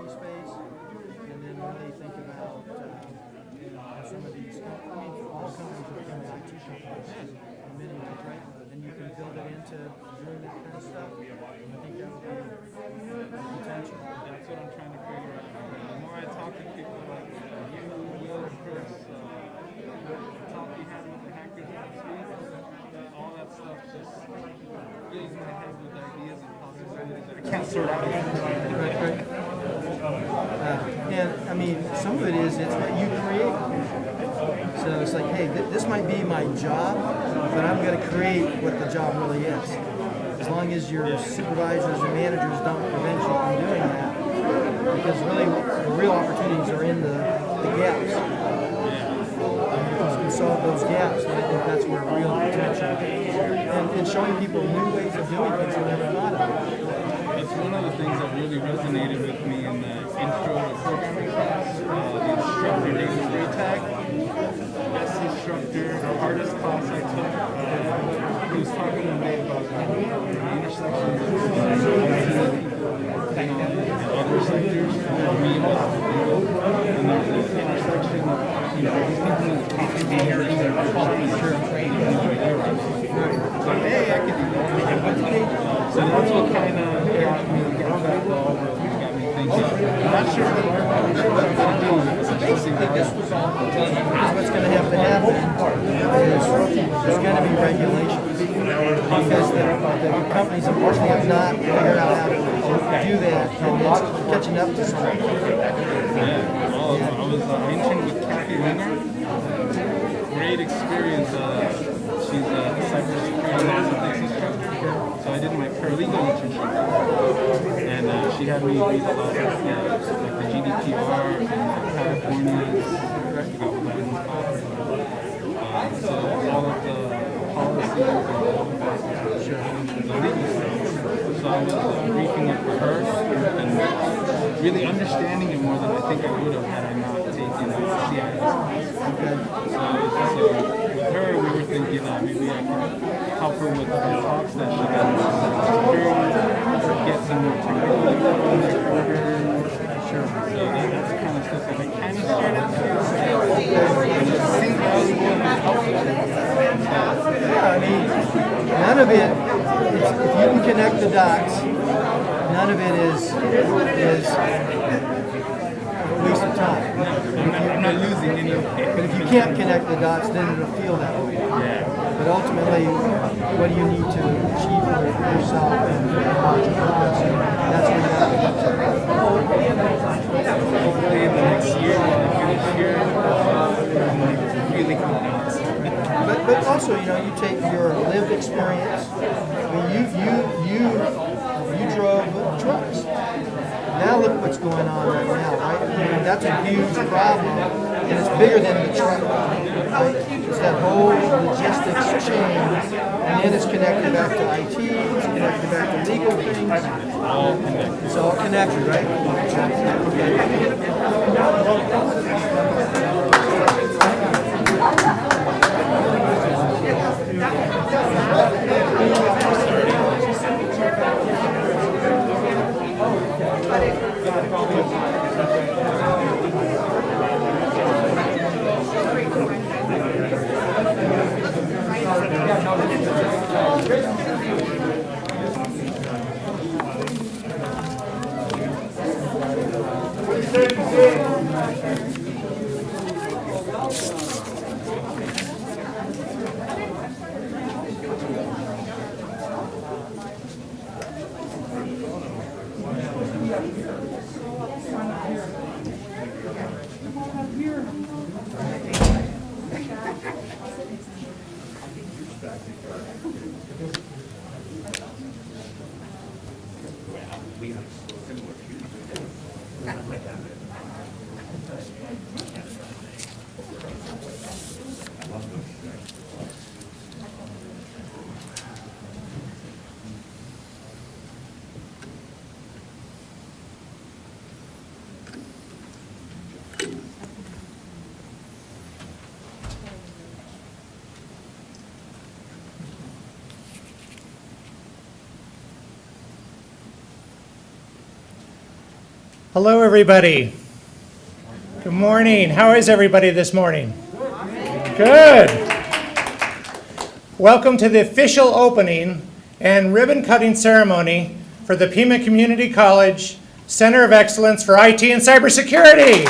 space, and then really think about some of these. I mean, all companies are becoming IT companies. Many of them, right? And you can build it into doing that kind of stuff. And I think that would be potential. That's what I'm trying to figure out. The more I talk to people like you, Will, Chris, the talk we had with the hackers last week, all that stuff just fills my head with ideas and possibilities that I can't sort out. Right. And I mean, some of it is it's what you create. So it's like, hey, this might be my job, but I'm going to create what the job really is. As long as your supervisors and managers don't prevent you from doing that, because really the real opportunities are in the gaps. If you can solve those gaps, then I think that's where real potential is. And showing people new ways of doing things they never thought of. It's one of the things that really resonated with me in the intro to programming class, the instructor named Free Tag. Best instructor, the hardest class I took. He was talking to me about the intersection of other sectors, me and there's an intersection of these people in the top tiers that are culture training. So hey, I can do that. So that's what kind of got me that ball, got me thinking. I'm not sure what I'm going to do. Basically, this was all what's going to have to happen is there's going to be regulation because the companies unfortunately have not figured out how to do that, and it's catching up to something. Yeah, well, I was interned with Kathy Winger. Great experience. She's a cybersecurity mathematics instructor. So I did my paralegal internship, and she had me read a lot of like the GDPR and California's. I forgot what that was. So all of the policies and the legal stuff. So I was briefing it for her and really understanding it more than I think I would have had I not taken CIS. Okay. So with her, we were thinking maybe I can help her with the talks that she got in cybersecurity, get some more technical info on there for her. Sure. So that's the kind of stuff that I kind of started to see valuable and helpful. Yeah, I mean, none of it, if you can connect the dots, none of it is a waste of time. I'm not losing any of it. But if you can't connect the dots, then it'll feel that way. Yeah. But ultimately, what do you need to achieve for yourself and launch a business? That's what you have to get to. Hopefully the next year, this year, really come dots. But also, you take your lived experience. I mean, you drove trucks. Now look what's going on right now, right? I mean, that's a huge problem, and it's bigger than the truck, right? It's that whole logistics chain, and then it's connected back to IT, it's connected back to legal things. It's all connected, right? Hello, everybody. Good morning. How is everybody this morning? Good. Welcome to the official opening and ribbon cutting ceremony for the Pima Community College Center of Excellence for IT and Cybersecurity.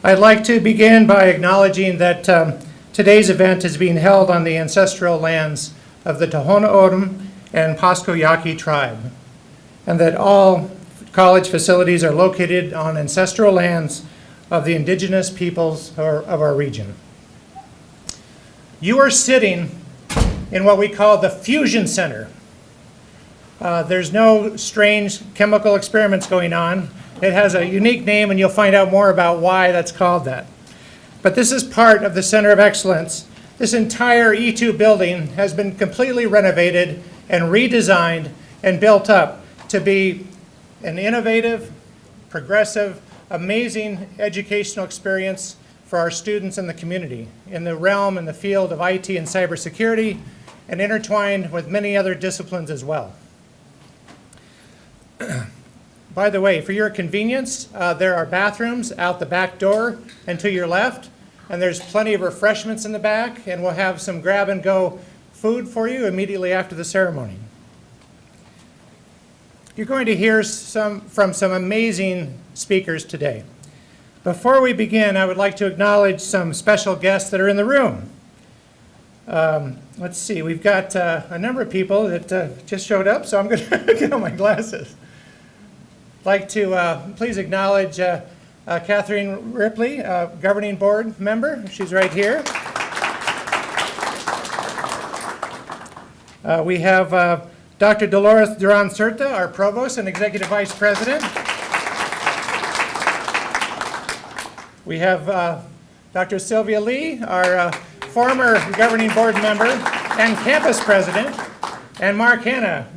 I'd like to begin by acknowledging that today's event is being held on the ancestral lands of the Tohono O'odham and Pasco Yaqui tribe, and that all college facilities are located on ancestral lands of the indigenous peoples of our region. You are sitting in what we call the Fusion Center. There's no strange chemical experiments going on. It has a unique name, and you'll find out more about why that's called that. But this is part of the Center of Excellence. This entire E2 building has been completely renovated and redesigned and built up to be an innovative, progressive, amazing educational experience for our students and the community in the realm and the field of IT and cybersecurity, and intertwined with many other disciplines as well. By the way, for your convenience, there are bathrooms out the back door and to your left, and there's plenty of refreshments in the back, and we'll have some grab-and-go food for you immediately after the ceremony. You're going to hear from some amazing speakers today. Before we begin, I would like to acknowledge some special guests that are in the room. Let's see, we've got a number of people that just showed up, so I'm going to get on my glasses. I'd like to please acknowledge Catherine Ripley, Governing Board member. She's right here. We have Dr. Dolores Duran-Certa, our Provost and Executive Vice President. We have Dr. Sylvia Lee, our former Governing Board member and Campus President, and Mark Hanna,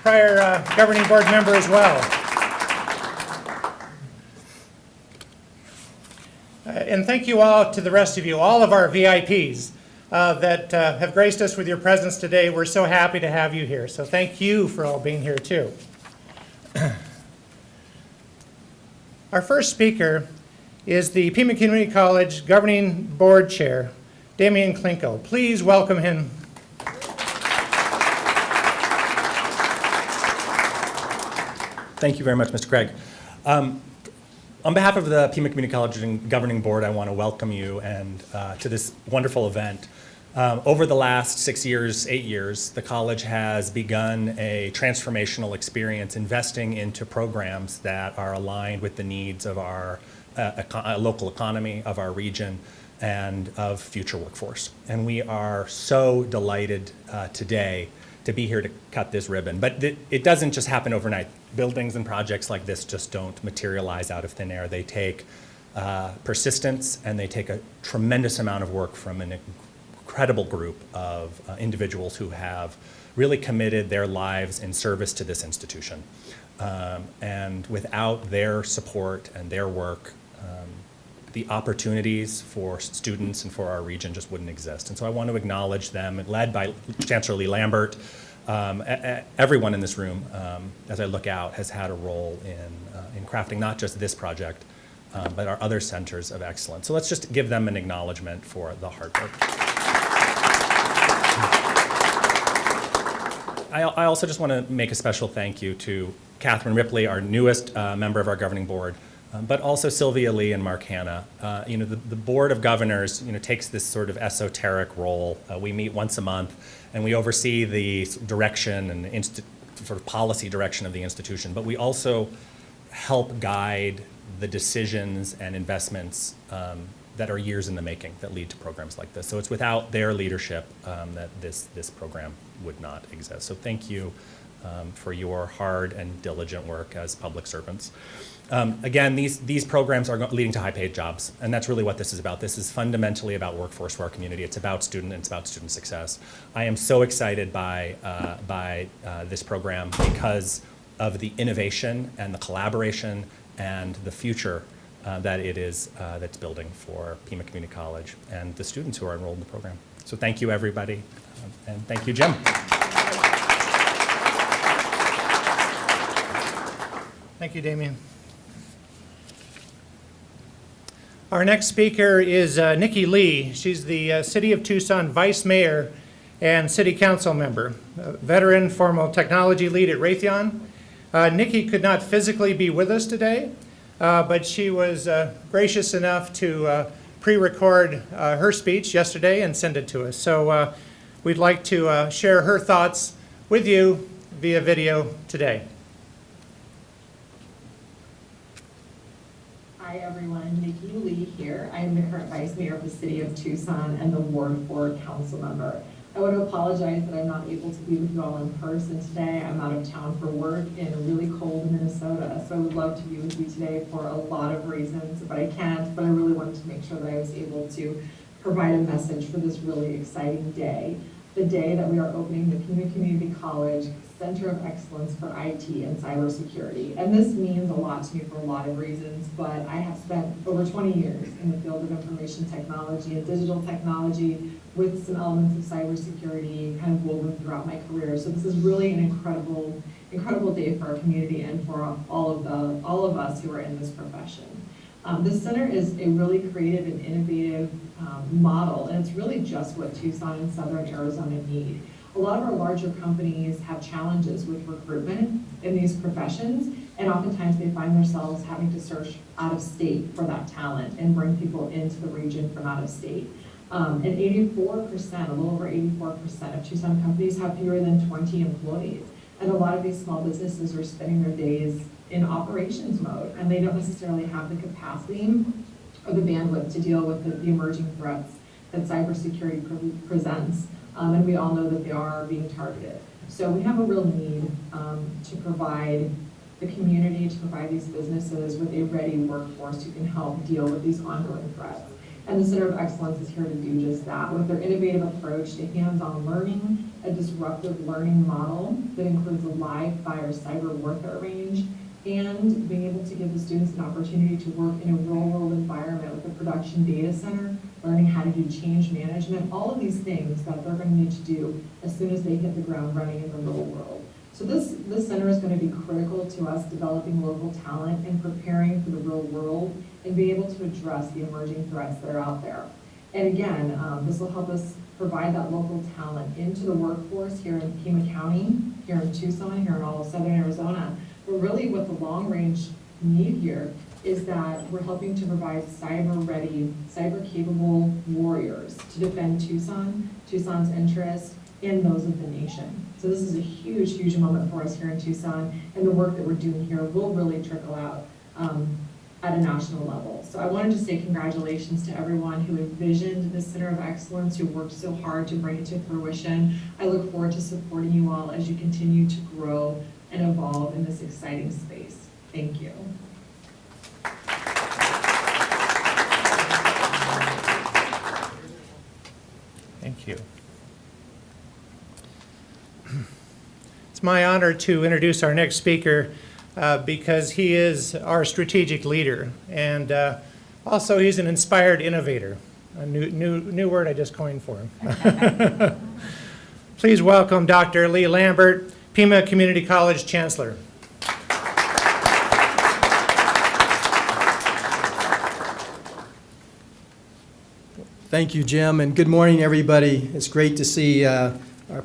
prior Governing Board member as well. And thank you all to the rest of you, all of our VIPs. That have graced us with your presence today. We're so happy to have you here. So thank you for all being here too. Our first speaker is the Pima Community College Governing Board Chair, Damian Klinko. Please welcome him. Thank you very much, Mr. Craig. On behalf of the Pima Community College Governing Board, I want to welcome you and to this wonderful event. Over the last 6 years, 8 years, the college has begun a transformational experience investing into programs that are aligned with the needs of our local economy, of our region, and of future workforce. And we are so delighted today to be here to cut this ribbon. But it doesn't just happen overnight. Buildings and projects like this just don't materialize out of thin air. They take persistence, and they take a tremendous amount of work from an incredible group of individuals who have really committed their lives in service to this institution. And without their support and their work, the opportunities for students and for our region just wouldn't exist. And so I want to acknowledge them, led by Chancellor Lee Lambert. Everyone in this room, as I look out, has had a role in crafting not just this project, but our other centers of excellence. So let's just give them an acknowledgement for the hard work. I also just want to make a special thank you to Catherine Ripley, our newest member of our governing board, but also Sylvia Lee and Mark Hanna. The Board of Governors, takes this sort of esoteric role. We meet once a month, and we oversee the direction and sort of policy direction of the institution. But we also help guide the decisions and investments that are years in the making that lead to programs like this. So it's without their leadership that this program would not exist. So thank you for your hard and diligent work as public servants. Again, these programs are leading to high-paid jobs, and that's really what this is about. This is fundamentally about workforce for our community. It's about student success. I am so excited by this program because of the innovation and the collaboration and the future that it is that's building for Pima Community College and the students who are enrolled in the program. So thank you, everybody, and thank you, Jim. Thank you, Damien. Our next speaker is Nikki Lee. She's the City of Tucson Vice Mayor and City Council member, a veteran, former technology lead at Raytheon. Nikki could not physically be with us today, but she was gracious enough to pre-record her speech yesterday and send it to us. So we'd like to share her thoughts with you via video today. Hi everyone, Nikki Lee here. I am the current Vice Mayor of the City of Tucson and the Ward 4 Council member. I want to apologize that I'm not able to be with you all in person today. I'm out of town for work in really cold Minnesota, so I would love to be with you today for a lot of reasons, but I can't. But I really wanted to make sure that I was able to provide a message for this really exciting day. The day that we are opening the Pima Community College Center of Excellence for IT and Cybersecurity. And this means a lot to me for a lot of reasons, but I have spent over 20 years in the field of information technology and digital technology with some elements of cybersecurity kind of woven throughout my career. So this is really an incredible day for our community and for all of us who are in this profession. This center is a really creative and innovative model, and it's really just what Tucson and Southern Arizona need. A lot of our larger companies have challenges with recruitment in these professions, and oftentimes they find themselves having to search out of state for that talent and bring people into the region from out of state. And 84%, a little over 84% of Tucson companies have fewer than 20 employees. And a lot of these small businesses are spending their days in operations mode, and they don't necessarily have the capacity or the bandwidth to deal with the emerging threats that cybersecurity presents. And we all know that they are being targeted. So we have a real need to provide the community, to provide these businesses with a ready workforce who can help deal with these ongoing threats. And the Center of Excellence is here to do just that. With their innovative approach to hands-on learning, a disruptive learning model that includes a live fire cyber warfare range, and being able to give the students an opportunity to work in a real-world environment with a production data center, learning how to do change management, all of these things that they're going to need to do as soon as they hit the ground running in the real world. So this center is going to be critical to us developing local talent and preparing for the real world and being able to address the emerging threats that are out there. And again, this will help us provide that local talent into the workforce here in Pima County, here in Tucson, here in all of Southern Arizona. But really what the long-range need here is that we're helping to provide cyber-ready, cyber-capable warriors to defend Tucson's interests, and those of the nation. So this is a huge, huge moment for us here in Tucson, and the work that we're doing here will really trickle out at a national level. So I wanted to say congratulations to everyone who envisioned this Center of Excellence, who worked so hard to bring it to fruition. I look forward to supporting you all as you continue to grow and evolve in this exciting space. Thank you. Thank you. It's my honor to introduce our next speaker because he is our strategic leader, and also he's an inspired innovator, a new word I just coined for him. Please welcome Dr. Lee Lambert, Pima Community College Chancellor. Thank you, Jim, and good morning, everybody. It's great to see our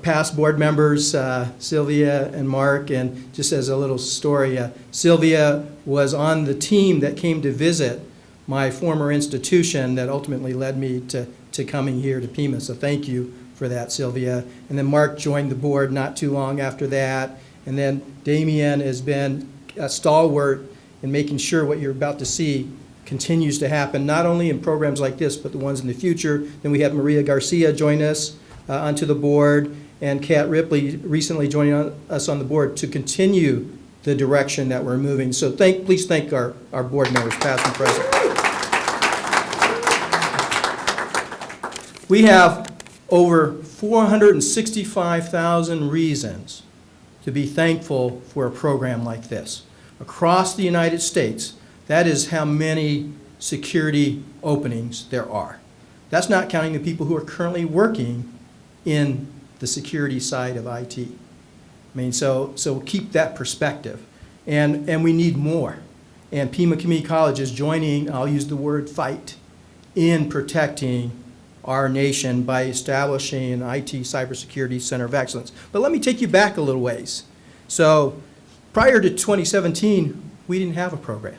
past board members, Sylvia and Mark. And just as a little story, Sylvia was on the team that came to visit my former institution that ultimately led me to coming here to Pima. So thank you for that, Sylvia. And then Mark joined the board not too long after that. And then Damien has been a stalwart in making sure what you're about to see continues to happen, not only in programs like this, but the ones in the future. Then we have Maria Garcia join us onto the board, and Kat Ripley recently joining us on the board to continue the direction that we're moving. So please thank our board members, past and present. We have over 465,000 reasons to be thankful for a program like this. Across the United States, that is how many security openings there are. That's not counting the people who are currently working in the security side of IT. I mean, so keep that perspective. and we need more. And Pima Community College is joining, I'll use the word fight, in protecting our nation by establishing an IT Cybersecurity Center of Excellence. But let me take you back a little ways. So prior to 2017, we didn't have a program.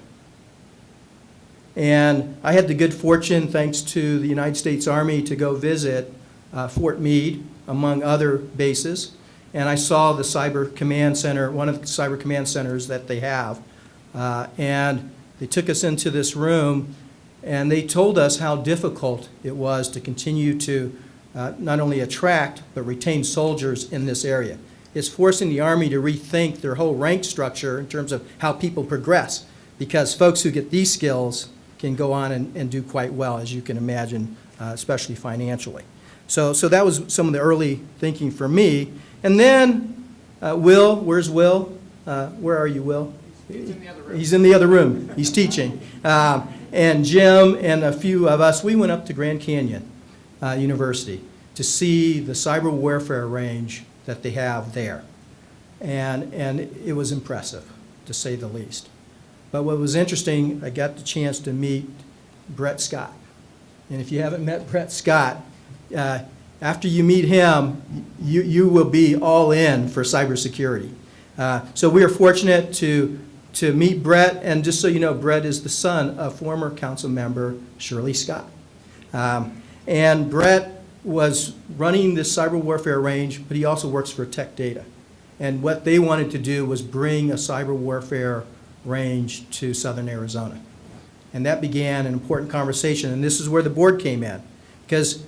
And I had the good fortune, thanks to the United States Army, to go visit Fort Meade, among other bases. And I saw the Cyber Command Center, one of the Cyber Command Centers that they have. And they took us into this room, and they told us how difficult it was to continue to not only attract, but retain soldiers in this area. It's forcing the Army to rethink their whole rank structure in terms of how people progress, because folks who get these skills can go on and do quite well, as you can imagine, especially financially. So that was some of the early thinking for me. And then Will, where's Will? Where are you, Will? He's in the other room. He's in the other room. He's teaching. And Jim and a few of us, we went up to Grand Canyon University to see the cyber warfare range that they have there. And it was impressive, to say the least. But what was interesting, I got the chance to meet Brett Scott. And if you haven't met Brett Scott, after you meet him, you will be all in for cybersecurity. So we are fortunate to meet Brett, and just so you know, Brett is the son of former council member Shirley Scott. And Brett was running this cyber warfare range, but he also works for Tech Data. And what they wanted to do was bring a cyber warfare range to southern Arizona. And that began an important conversation, and this is where the board came in. Because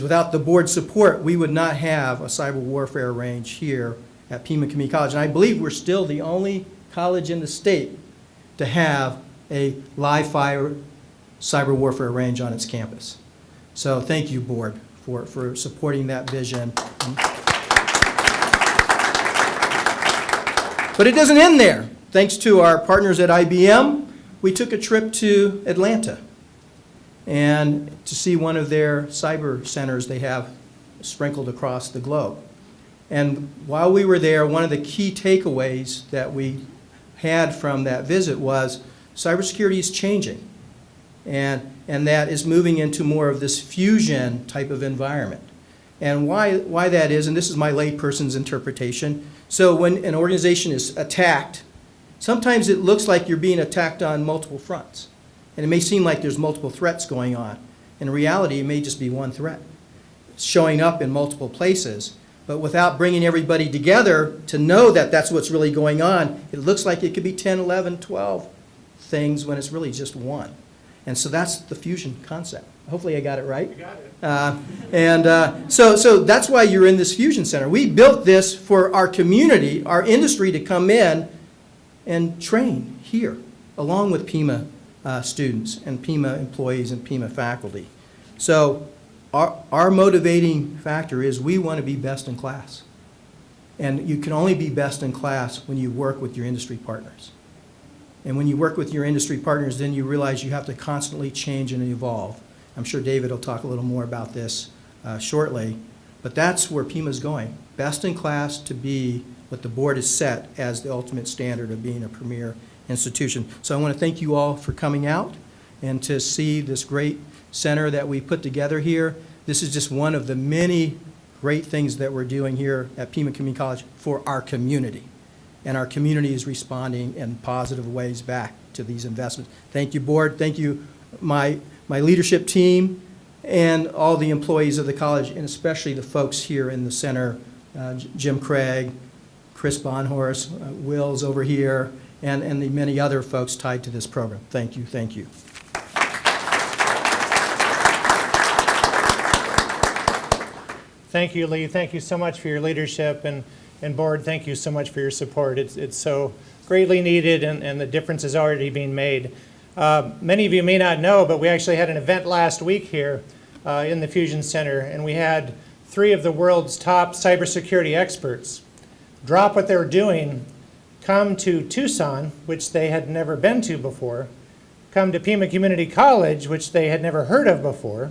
without the board support, we would not have a cyber warfare range here at Pima Community College. And I believe we're still the only college in the state to have a live fire cyber warfare range on its campus. So thank you, board, for supporting that vision. But it doesn't end there. Thanks to our partners at IBM, we took a trip to Atlanta and to see one of their cyber centers they have sprinkled across the globe. And while we were there, one of the key takeaways that we had from that visit was cybersecurity is changing, and that is moving into more of this fusion type of environment. And why that is, and this is my layperson's interpretation, so when an organization is attacked, sometimes it looks like you're being attacked on multiple fronts. And it may seem like there's multiple threats going on. In reality, it may just be one threat showing up in multiple places. But without bringing everybody together to know that that's what's really going on, it looks like it could be 10, 11, 12 things when it's really just one. And so that's the fusion concept. Hopefully I got it right. You got it. So that's why you're in this fusion center. We built this for our community, our industry, to come in and train here, along with Pima students and Pima employees and Pima faculty. So our motivating factor is we want to be best in class. And you can only be best in class when you work with your industry partners. And when you work with your industry partners, then you realize you have to constantly change and evolve. I'm sure David will talk a little more about this shortly. But that's where Pima's going. Best in class to be what the board has set as the ultimate standard of being a premier institution. So I want to thank you all for coming out and to see this great center that we put together here. This is just one of the many great things that we're doing here at Pima Community College for our community. And our community is responding in positive ways back to these investments. Thank you, board. Thank you, my leadership team, and all the employees of the college, and especially the folks here in the center, Jim Craig, Chris Bonhorst, Will's over here, and the many other folks tied to this program. Thank you, thank you. Thank you, Lee. Thank you so much for your leadership, and board, thank you so much for your support. It's so greatly needed, and the difference is already being made. Many of you may not know, but we actually had an event last week here in the Fusion Center, and we had 3 of the world's top cybersecurity experts drop what they're doing, come to Tucson, which they had never been to before, come to Pima Community College, which they had never heard of before,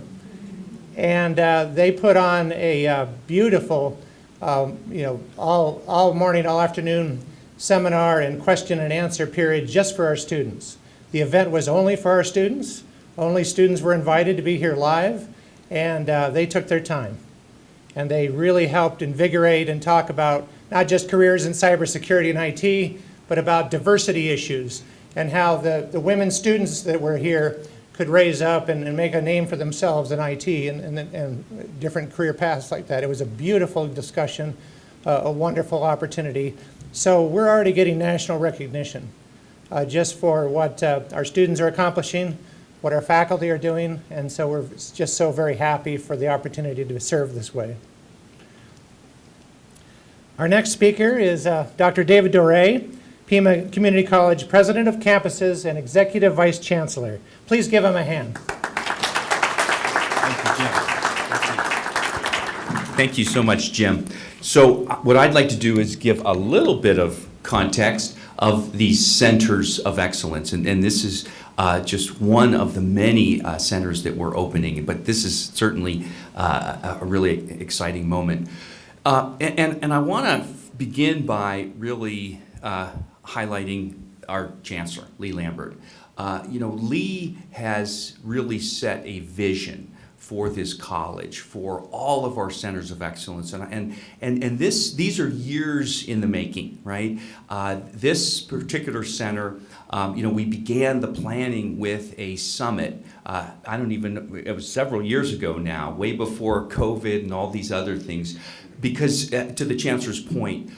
and they put on a beautiful, all morning, all afternoon seminar and question and answer period just for our students. The event was only for our students. Only students were invited to be here live, and they took their time. And they really helped invigorate and talk about not just careers in cybersecurity and IT, but about diversity issues and how the women students that were here could raise up and make a name for themselves in IT and different career paths like that. It was a beautiful discussion, a wonderful opportunity. So we're already getting national recognition just for what our students are accomplishing, what our faculty are doing, and so we're just so very happy for the opportunity to serve this way. Our next speaker is Dr. David Doré, Pima Community College President of Campuses and Executive Vice Chancellor. Please give him a hand. Thank you, Jim. Thank you so much, Jim. So what I'd like to do is give a little bit of context of these centers of excellence. And this is just one of the many centers that we're opening, but this is certainly a really exciting moment. And I want to begin by really highlighting our Chancellor, Lee Lambert. Lee has really set a vision for this college, for all of our centers of excellence, and these are years in the making, right? This particular center, we began the planning with a summit. It was several years ago now, way before COVID and all these other things. Because to the Chancellor's point,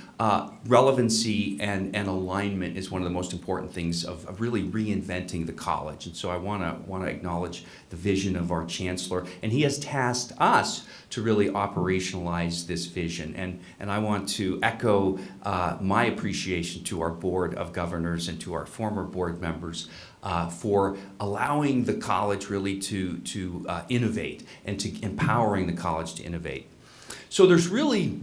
relevancy and alignment is one of the most important things of really reinventing the college. And so I want to acknowledge the vision of our Chancellor. And he has tasked us to really operationalize this vision. And I want to echo my appreciation to our Board of Governors and to our former board members for allowing the college really to innovate and to empowering the college to innovate. So there's really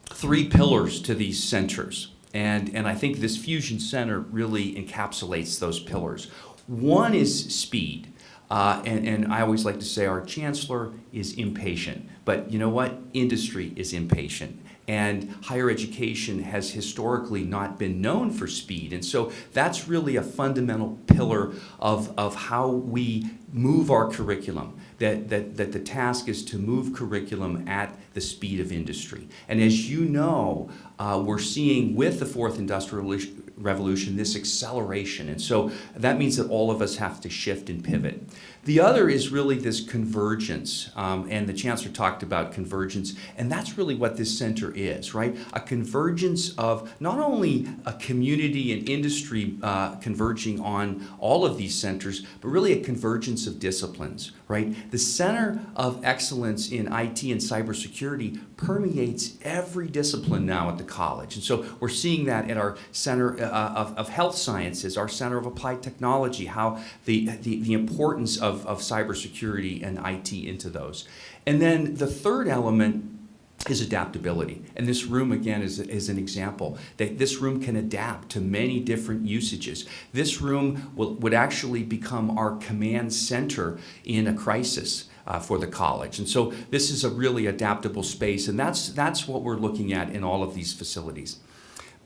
three pillars to these centers, and I think this Fusion Center really encapsulates those pillars. One is speed, and I always like to say our Chancellor is impatient, but you know what? Industry is impatient. And higher education has historically not been known for speed. And so that's really a fundamental pillar of how we move our curriculum, that the task is to move curriculum at the speed of industry. And as you know, we're seeing with the fourth industrial revolution this acceleration. And so that means that all of us have to shift and pivot. The other is really this convergence, and the Chancellor talked about convergence, and that's really what this center is, right? A convergence of not only a community and industry converging on all of these centers, but really a convergence of disciplines, right? The Center of Excellence in IT and Cybersecurity permeates every discipline now at the college. And so we're seeing that at our Center of Health Sciences, our Center of Applied Technology, how the importance of cybersecurity and IT into those. And then the third element is adaptability. And this room, again, is an example that this room can adapt to many different usages. This room would actually become our command center in a crisis for the college. And so this is a really adaptable space, and that's what we're looking at in all of these facilities.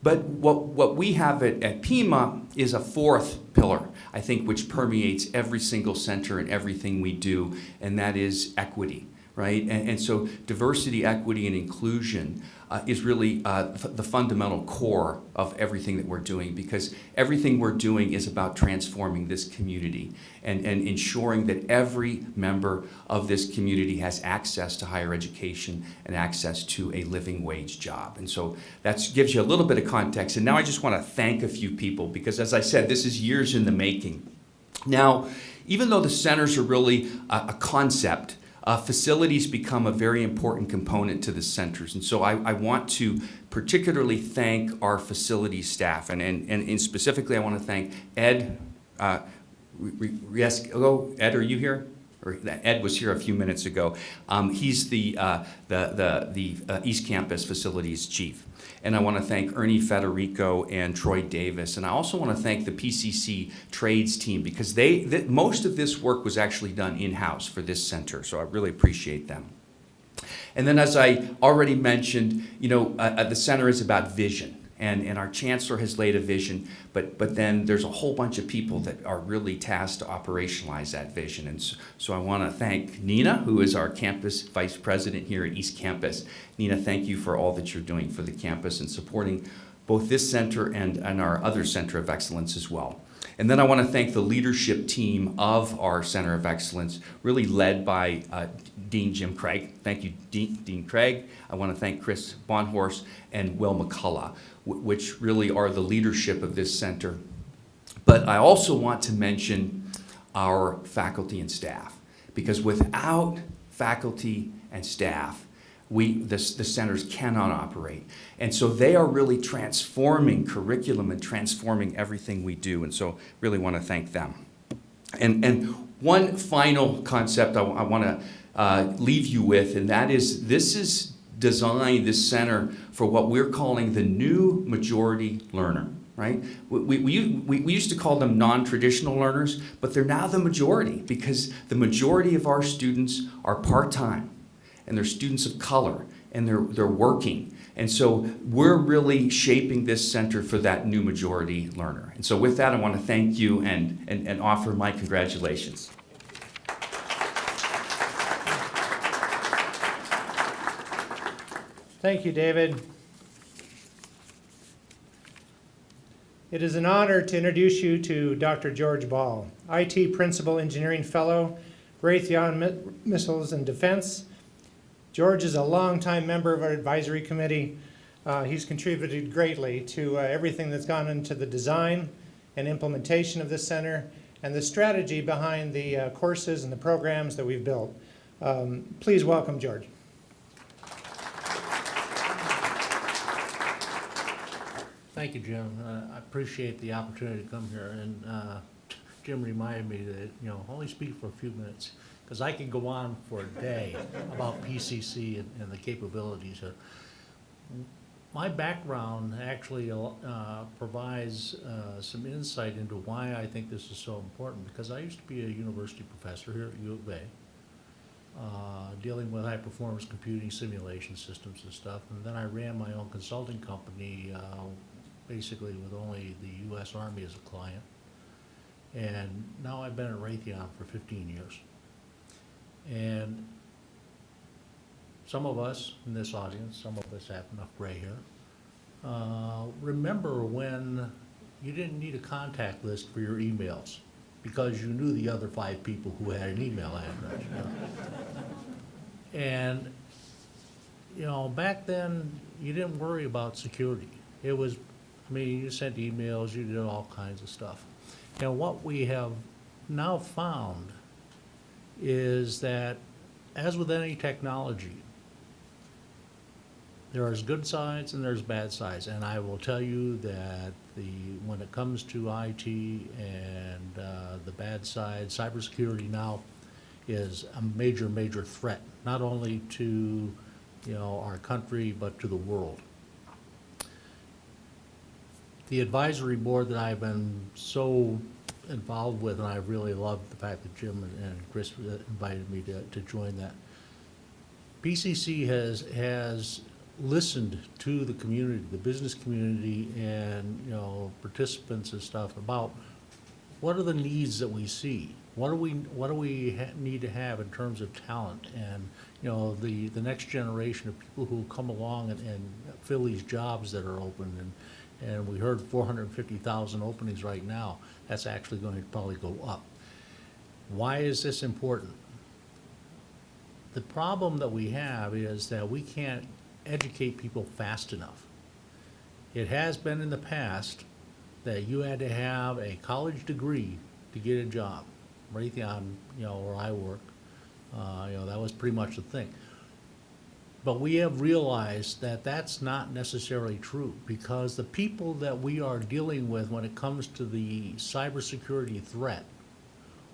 But what we have at Pima is a fourth pillar, I think, which permeates every single center and everything we do, and that is equity, right? And so diversity, equity, and inclusion is really the fundamental core of everything that we're doing, because everything we're doing is about transforming this community and ensuring that every member of this community has access to higher education and access to a living wage job. And so that gives you a little bit of context. And now I just want to thank a few people, because as I said, this is years in the making. Now, even though the centers are really a concept, facilities become a very important component to the centers. And so I want to particularly thank our facilities staff. And specifically, I want to thank Ed. Ed, are you here? Or Ed was here a few minutes ago. He's the East Campus Facilities Chief. And I want to thank Ernie Federico and Troy Davis. And I also want to thank the PCC trades team, because most of this work was actually done in-house for this center. So I really appreciate them. And then, as I already mentioned, the center is about vision. and our chancellor has laid a vision, but then there's a whole bunch of people that are really tasked to operationalize that vision. And so I want to thank Nina, who is our campus vice president here at East Campus. Nina, thank you for all that you're doing for the campus and supporting both this center and our other center of excellence as well. And then I want to thank the leadership team of our Center of Excellence, really led by Dean Jim Craig. Thank you, Dean Craig. I want to thank Chris Bonhorst and Will McCullough, which really are the leadership of this center. But I also want to mention our faculty and staff, because without faculty and staff, the centers cannot operate. And so they are really transforming curriculum and transforming everything we do. And so really want to thank them. And one final concept I want to leave you with, and that is this is designed, this center, for what we're calling the new majority learner. Right? We used to call them non-traditional learners, but they're now the majority, because the majority of our students are part-time, and they're students of color, and they're working. And so we're really shaping this center for that new majority learner. And so with that, I want to thank you and offer my congratulations. Thank you, David. It is an honor to introduce you to Dr. George Ball, IT Principal Engineering Fellow, Raytheon Missiles and Defense. George is a longtime member of our advisory committee. He's contributed greatly to everything that's gone into the design and implementation of this center and the strategy behind the courses and the programs that we've built. Please welcome George. Thank you, Jim. I appreciate the opportunity to come here. And Jim reminded me that, only speak for a few minutes, because I could go on for a day about PCC and the capabilities. My background actually provides some insight into why I think this is so important, because I used to be a university professor here at U of A, dealing with high-performance computing simulation systems and stuff. And then I ran my own consulting company, basically with only the U.S. Army as a client. And now I've been at Raytheon for 15 years. And some of us in this audience, some of us have enough gray hair, remember when you didn't need a contact list for your emails because you knew the other 5 people who had an email address. And, back then, you didn't worry about security. It was, you sent emails, you did all kinds of stuff. And what we have now found is that, as with any technology, there is good sides and there's bad sides. And I will tell you that when it comes to IT and the bad side, cybersecurity now is a major, major threat, not only to our country, but to the world. The advisory board that I've been so involved with, and I really love the fact that Jim and Chris invited me to join that. PCC has listened to the community, the business community, and participants and stuff about what are the needs that we see. What do we need to have in terms of talent, and the next generation of people who come along and fill these jobs that are open. And we heard 450,000 openings right now. That's actually going to probably go up. Why is this important? The problem that we have is that we can't educate people fast enough. It has been in the past that you had to have a college degree to get a job. Raytheon, where I work, that was pretty much the thing. But we have realized that that's not necessarily true, because the people that we are dealing with when it comes to the cybersecurity threat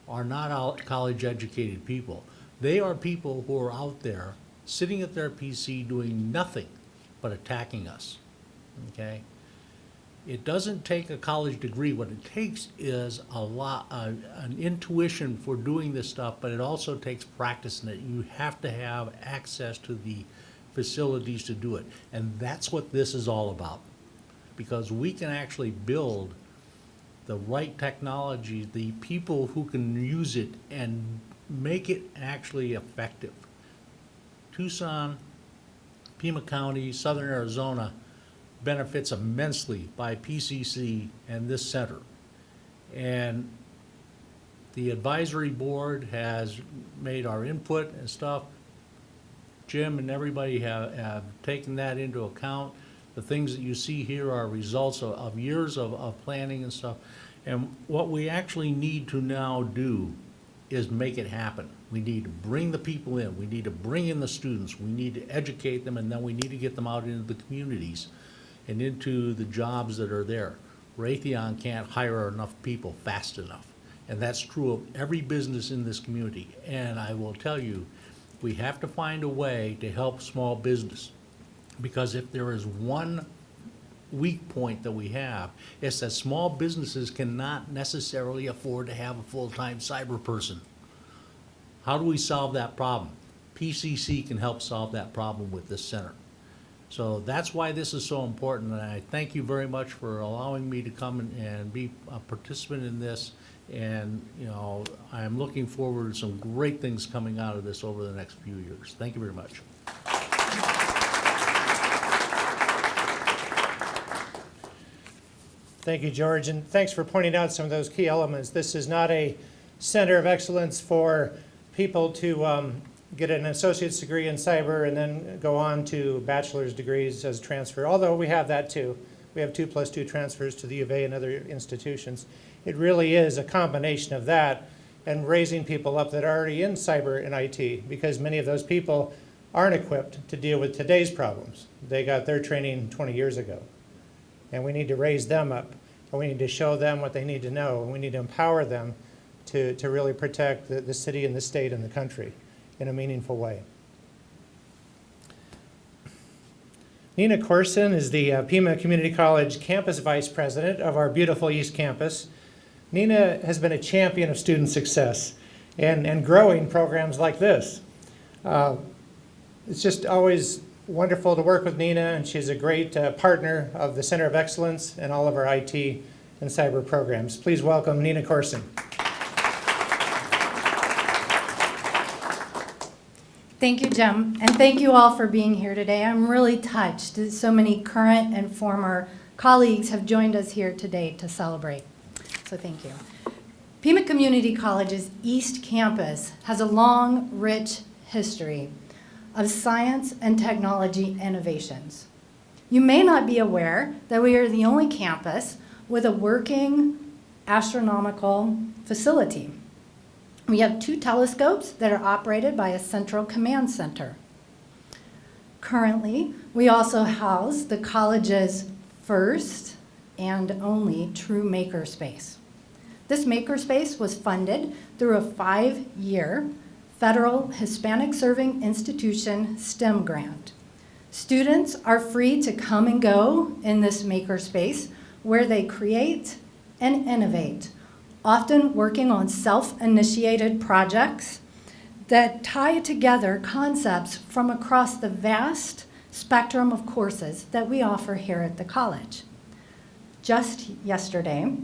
are not college-educated people. They are people who are out there sitting at their PC doing nothing but attacking us, okay? It doesn't take a college degree. What it takes is an intuition for doing this stuff, but it also takes practice in it. You have to have access to the facilities to do it. And that's what this is all about. because we can actually build the right technology, the people who can use it and make it actually effective. Tucson, Pima County, Southern Arizona benefits immensely by PCC and this center. And the advisory board has made our input and stuff. Jim and everybody have taken that into account. The things that you see here are results of years of planning and stuff. And what we actually need to now do is make it happen. We need to bring the people in. We need to bring in the students. We need to educate them, and then we need to get them out into the communities and into the jobs that are there. Raytheon can't hire enough people fast enough. And that's true of every business in this community. And I will tell you, we have to find a way to help small business. Because if there is one weak point that we have, it's that small businesses cannot necessarily afford to have a full-time cyber person. How do we solve that problem? PCC can help solve that problem with this center. So that's why this is so important, and I thank you very much for allowing me to come and be a participant in this. And, you know, I'm looking forward to some great things coming out of this over the next few years. Thank you very much. Thank you, George, and thanks for pointing out some of those key elements. This is not a center of excellence for people to get an associate's degree in cyber and then go on to bachelor's degrees as transfer, although we have that too. We have 2+2 transfers to the U of A and other institutions. It really is a combination of that and raising people up that are already in cyber and IT, because many of those people aren't equipped to deal with today's problems. They got their training 20 years ago. And we need to raise them up, and we need to show them what they need to know, and we need to empower them to really protect the city and the state and the country in a meaningful way. Nina Corson is the Pima Community College Campus Vice President of our beautiful East Campus. Nina has been a champion of student success and growing programs like this. It's just always wonderful to work with Nina, and she's a great partner of the Center of Excellence and all of our IT and cyber programs. Please welcome Nina Corson. Thank you, Jim, and thank you all for being here today. I'm really touched that so many current and former colleagues have joined us here today to celebrate. So thank you. Pima Community College's East Campus has a long, rich history of science and technology innovations. You may not be aware that we are the only campus with a working astronomical facility. We have 2 telescopes that are operated by a central command center. Currently, we also house the college's first and only true makerspace. This makerspace was funded through a 5-year federal Hispanic Serving Institution STEM grant. Students are free to come and go in this makerspace where they create and innovate, often working on self-initiated projects that tie together concepts from across the vast spectrum of courses that we offer here at the college. Just yesterday,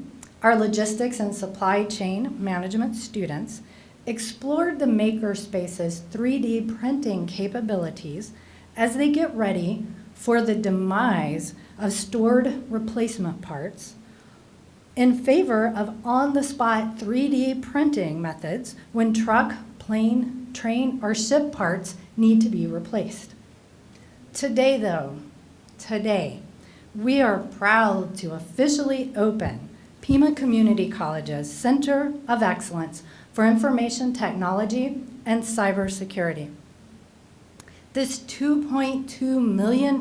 our logistics and supply chain management students explored the makerspace's 3D printing capabilities as they get ready for the demise of stored replacement parts in favor of on-the-spot 3D printing methods when truck, plane, train, or ship parts need to be replaced. Today, though, we are proud to officially open Pima Community College's Center of Excellence for Information Technology and Cybersecurity. This $2.2 million,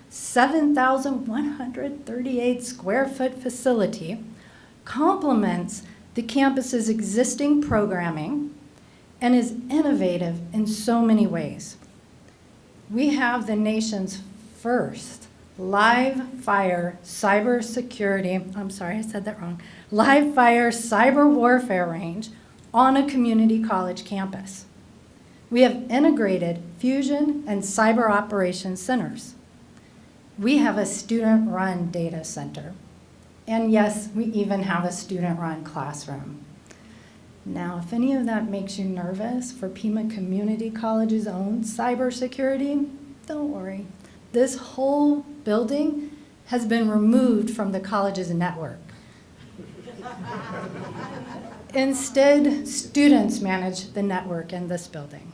7,138 square foot facility complements the campus's existing programming and is innovative in so many ways. We have the nation's first live fire cybersecurity, I'm sorry, I said that wrong, live fire cyber warfare range on a community college campus. We have integrated fusion and cyber operations centers. We have a student-run data center. And yes, we even have a student-run classroom. Now, if any of that makes you nervous for Pima Community College's own cybersecurity, don't worry. This whole building has been removed from the college's network. Instead, students manage the network in this building.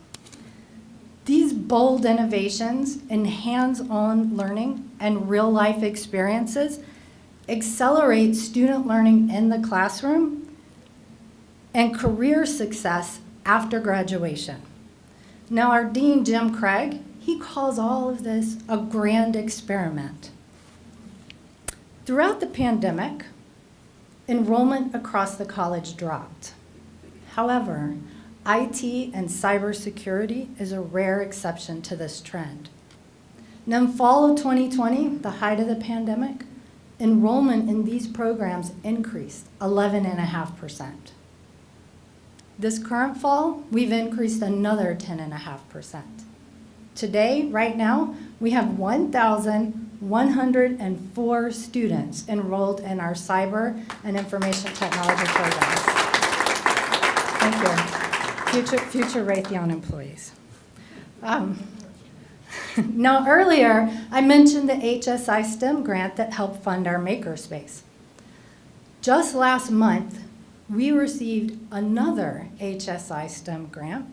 These bold innovations in hands-on learning and real-life experiences accelerate student learning in the classroom and career success after graduation. Now, our Dean, Jim Craig, he calls all of this a grand experiment. Throughout the pandemic, enrollment across the college dropped. However, IT and cybersecurity is a rare exception to this trend. Now, in fall of 2020, the height of the pandemic, enrollment in these programs increased 11.5%. This current fall, we've increased another 10.5%. Today, right now, we have 1,104 students enrolled in our cyber and information technology programs. Thank you. Future Raytheon employees. Now, earlier, I mentioned the HSI STEM grant that helped fund our makerspace. Just last month, we received another HSI STEM grant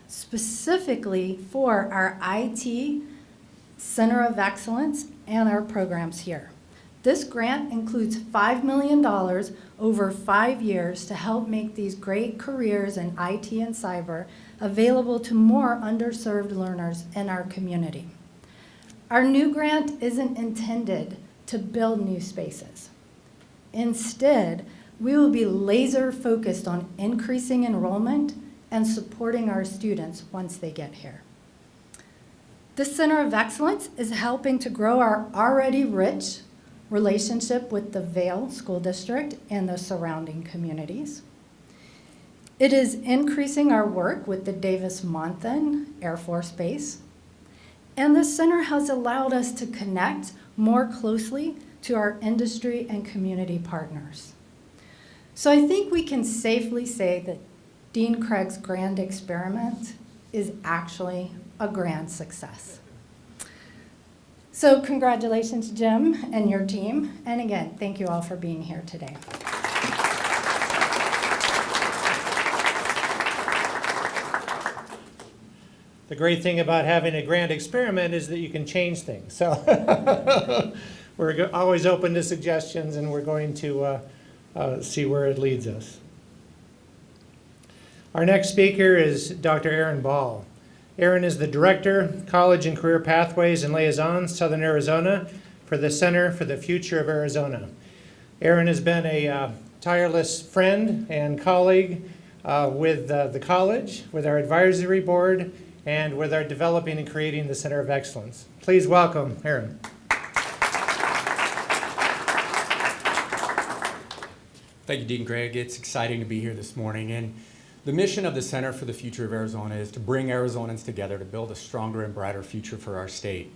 specifically for our IT Center of Excellence and our programs here. This grant includes $5 million over 5 years to help make these great careers in IT and cyber available to more underserved learners in our community. Our new grant isn't intended to build new spaces. Instead, we will be laser focused on increasing enrollment and supporting our students once they get here. This Center of Excellence is helping to grow our already rich relationship with the Vail School District and the surrounding communities. It is increasing our work with the Davis-Monthan Air Force Base. And this center has allowed us to connect more closely to our industry and community partners. So I think we can safely say that Dean Craig's grand experiment is actually a grand success. So congratulations, Jim and your team. And again, thank you all for being here today. The great thing about having a grand experiment is that you can change things. So we're always open to suggestions, and we're going to see where it leads us. Our next speaker is Dr. Aaron Ball. Aaron is the Director, College and Career Pathways and Liaisons, Southern Arizona, for the Center for the Future of Arizona. Aaron has been a tireless friend and colleague with the college, with our advisory board, and with our developing and creating the Center of Excellence. Please welcome Aaron. Thank you, Dean Craig. It's exciting to be here this morning. And the mission of the Center for the Future of Arizona is to bring Arizonans together to build a stronger and brighter future for our state.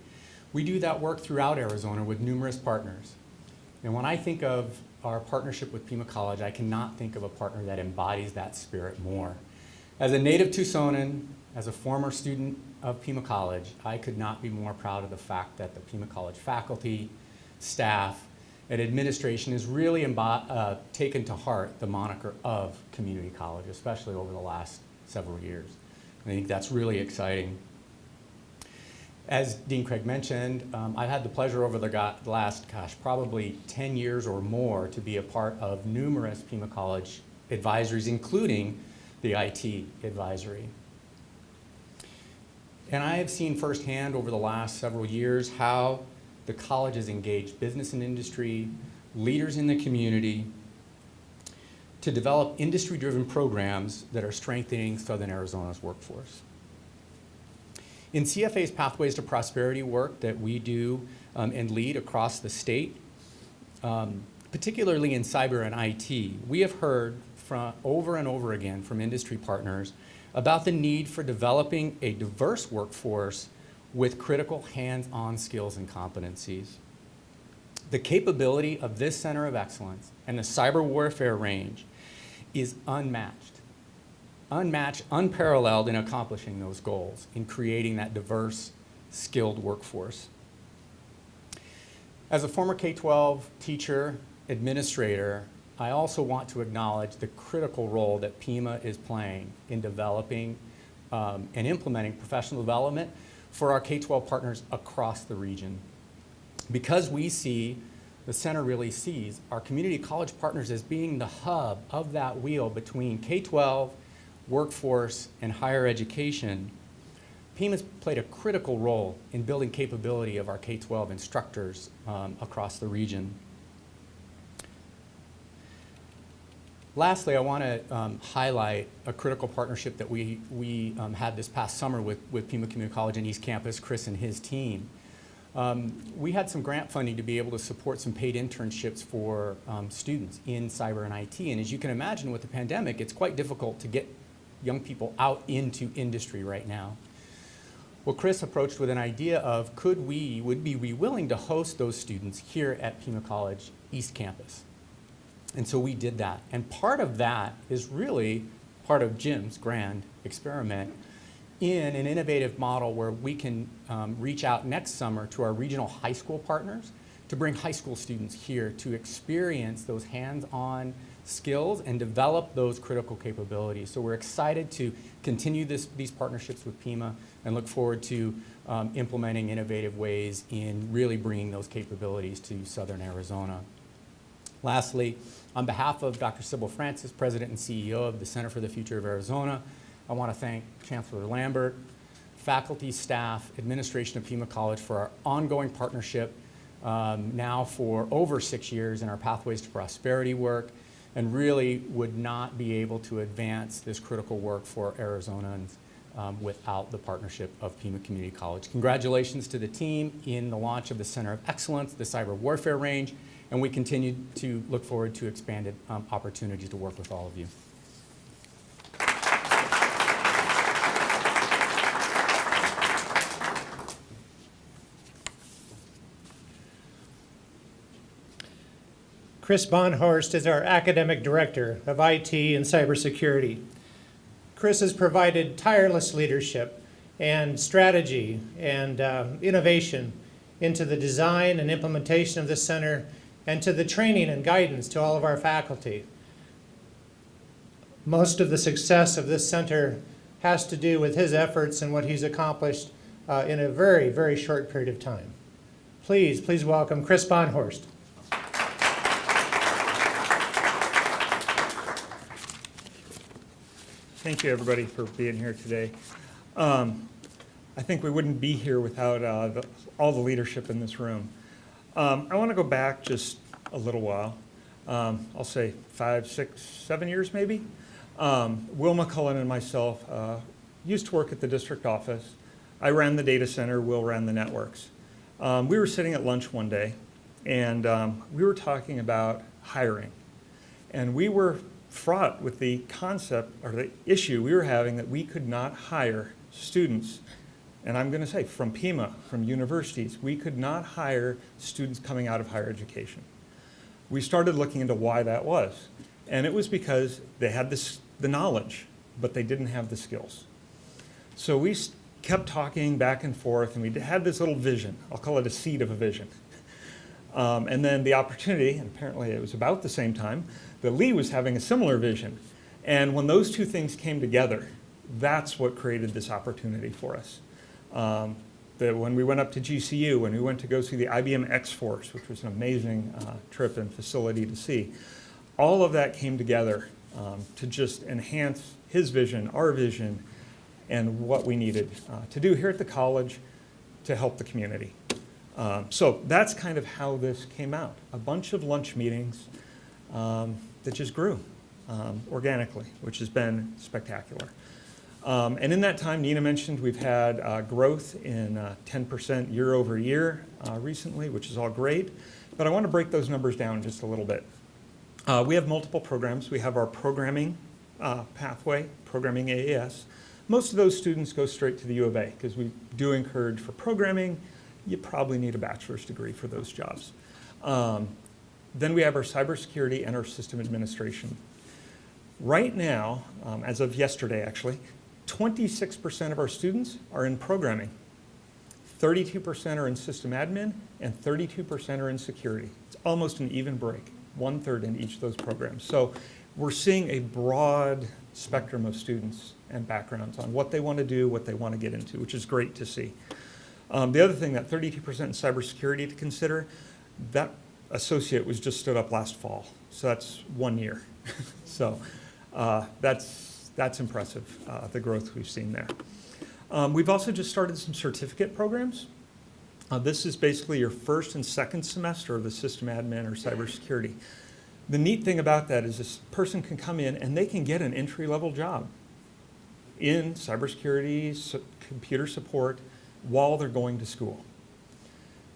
We do that work throughout Arizona with numerous partners. And when I think of our partnership with Pima College, I cannot think of a partner that embodies that spirit more. As a native Tucsonan, as a former student of Pima College, I could not be more proud of the fact that the Pima College faculty, staff, and administration has really taken to heart the moniker of community college, especially over the last several years. I think that's really exciting. As Dean Craig mentioned, I've had the pleasure over the last, probably 10 years or more to be a part of numerous Pima College advisories, including the IT advisory. And I have seen firsthand over the last several years how the college has engaged business and industry, leaders in the community, to develop industry-driven programs that are strengthening Southern Arizona's workforce. In CFA's Pathways to Prosperity work that we do and lead across the state, particularly in cyber and IT, we have heard over and over again from industry partners about the need for developing a diverse workforce with critical hands-on skills and competencies. The capability of this Center of Excellence and the cyber warfare range is unmatched, unparalleled in accomplishing those goals, in creating that diverse, skilled workforce. As a former K-12 teacher, administrator, I also want to acknowledge the critical role that Pima is playing in developing and implementing professional development for our K-12 partners across the region. Because we see, the center really sees, our community college partners as being the hub of that wheel between K-12, workforce, and higher education, Pima's played a critical role in building capability of our K-12 instructors across the region. Lastly, I want to highlight a critical partnership that we had this past summer with Pima Community College and East Campus, Chris and his team. We had some grant funding to be able to support some paid internships for students in cyber and IT. And as you can imagine, with the pandemic, it's quite difficult to get young people out into industry right now. Well, Chris approached with an idea of would we be willing to host those students here at Pima College East Campus? And so we did that. And part of that is really part of Jim's grand experiment in an innovative model where we can reach out next summer to our regional high school partners to bring high school students here to experience those hands-on skills and develop those critical capabilities. So we're excited to continue these partnerships with Pima and look forward to implementing innovative ways in really bringing those capabilities to Southern Arizona. Lastly, on behalf of Dr. Sybil Francis, President and CEO of the Center for the Future of Arizona, I want to thank Chancellor Lambert, faculty, staff, administration of Pima College for our ongoing partnership now for over 6 years in our Pathways to Prosperity work, and really would not be able to advance this critical work for Arizonans without the partnership of Pima Community College. Congratulations to the team in the launch of the Center of Excellence, the Cyber Warfare Range, and we continue to look forward to expanded opportunities to work with all of you. Chris Bonhorst is our Academic Director of IT and Cybersecurity. Chris has provided tireless leadership and strategy and innovation into the design and implementation of this center and to the training and guidance to all of our faculty. Most of the success of this center has to do with his efforts and what he's accomplished in a very, very short period of time. Please welcome Chris Bonhorst. Thank you, everybody, for being here today. I think we wouldn't be here without all the leadership in this room. I want to go back just a little while. I'll say 5, 6, 7 years maybe. Will McCullen and myself used to work at the district office. I ran the data center, Will ran the networks. We were sitting at lunch one day, and we were talking about hiring. And we were fraught with the concept or the issue we were having that we could not hire students, and I'm going to say from Pima, from universities, we could not hire students coming out of higher education. We started looking into why that was, and it was because they had the knowledge, but they didn't have the skills. So we kept talking back and forth, and we had this little vision. I'll call it a seed of a vision. And then the opportunity, and apparently it was about the same time, that Lee was having a similar vision. And when those two things came together, that's what created this opportunity for us. When we went up to GCU, when we went to go see the IBM X-Force, which was an amazing trip and facility to see, all of that came together to just enhance his vision, our vision, and what we needed to do here at the college to help the community. So that's kind of how this came out. A bunch of lunch meetings that just grew organically, which has been spectacular. And in that time, Nina mentioned we've had growth in 10% year over year recently, which is all great. But I want to break those numbers down just a little bit. We have multiple programs. We have our programming pathway, programming AAS. Most of those students go straight to the U of A because we do encourage for programming, you probably need a bachelor's degree for those jobs. Then we have our cybersecurity and our system administration. Right now, as of yesterday actually, 26% of our students are in programming. 32% are in system admin, and 32% are in security. It's almost an even break, 1/3 in each of those programs. So we're seeing a broad spectrum of students and backgrounds on what they want to do, what they want to get into, which is great to see. The other thing, that 32% in cybersecurity to consider, that associate was just stood up last fall. So that's 1 year. So that's impressive, the growth we've seen there. We've also just started some certificate programs. This is basically your first and second semester of the system admin or cybersecurity. The neat thing about that is this person can come in and they can get an entry-level job in cybersecurity, computer support, while they're going to school.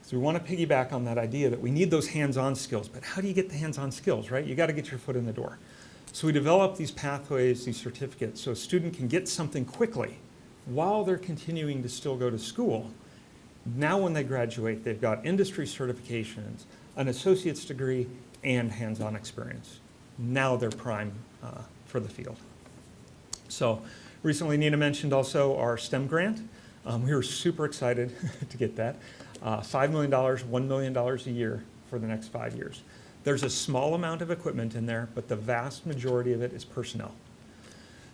So we want to piggyback on that idea that we need those hands-on skills, but how do you get the hands-on skills, right? You got to get your foot in the door. So we develop these pathways, these certificates, so a student can get something quickly while they're continuing to still go to school. Now when they graduate, they've got industry certifications, an associate's degree, and hands-on experience. Now they're prime for the field. So recently Nina mentioned also our STEM grant. We were super excited to get that. $5 million, $1 million a year for the next 5 years. There's a small amount of equipment in there, but the vast majority of it is personnel.